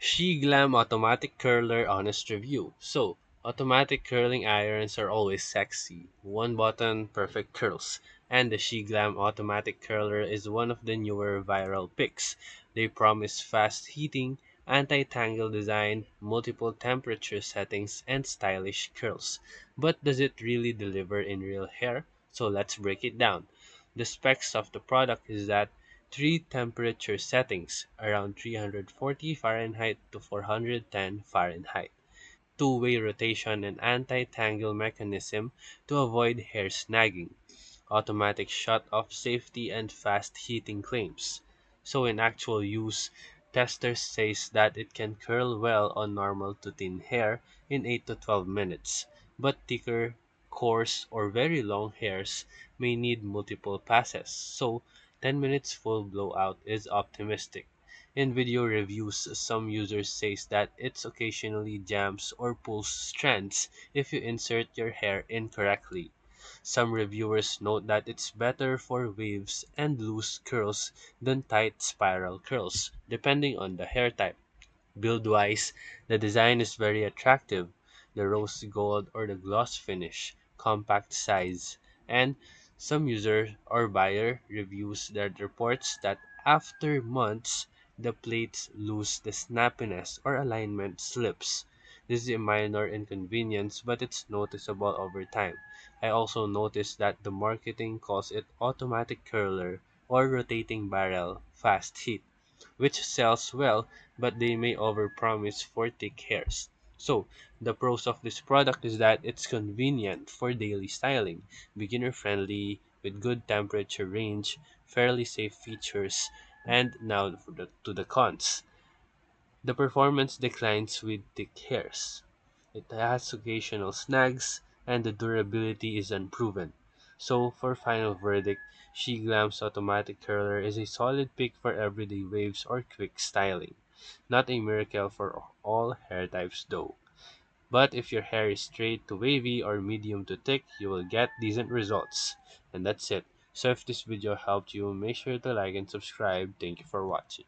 Sheglam Automatic Curler Honest Review. So, automatic curling irons are always sexy. One button, perfect curls. And the Sheglam Automatic Curler is one of the newer viral picks. They promise fast heating, anti-tangle design, multiple temperature settings, and stylish curls. But does it really deliver in real hair? So let's break it down. The specs of the product is that three temperature settings around 340 Fahrenheit to 410 Fahrenheit, two-way rotation and anti-tangle mechanism to avoid hair snagging, automatic shut-off safety and fast heating claims. So in actual use, testers says that it can curl well on normal to thin hair in 8 to 12 minutes, but thicker, coarse, or very long hairs may need multiple passes. So 10 minutes full blowout is optimistic. In video reviews, some users says that it occasionally jams or pulls strands if you insert your hair incorrectly. Some reviewers note that it's better for waves and loose curls than tight spiral curls, depending on the hair type. Build-wise, the design is very attractive. The rose gold or the gloss finish, compact size, and some user or buyer reviews that reports that after months, the plates lose the snappiness or alignment slips. This is a minor inconvenience, but it's noticeable over time. I also noticed that the marketing calls it automatic curler or rotating barrel fast heat, which sells well, but they may overpromise for thick hairs. So, the pros of this product is that it's convenient for daily styling, beginner friendly, with good temperature range, fairly safe features, and now to the cons. The performance declines with thick hairs. It has occasional snags, and the durability is unproven. So, for final verdict, She Glam's automatic curler is a solid pick for everyday waves or quick styling. Not a miracle for all hair types though. But if your hair is straight to wavy or medium to thick, you will get decent results. And that's it. So if this video helped you, make sure to like and subscribe. Thank you for watching.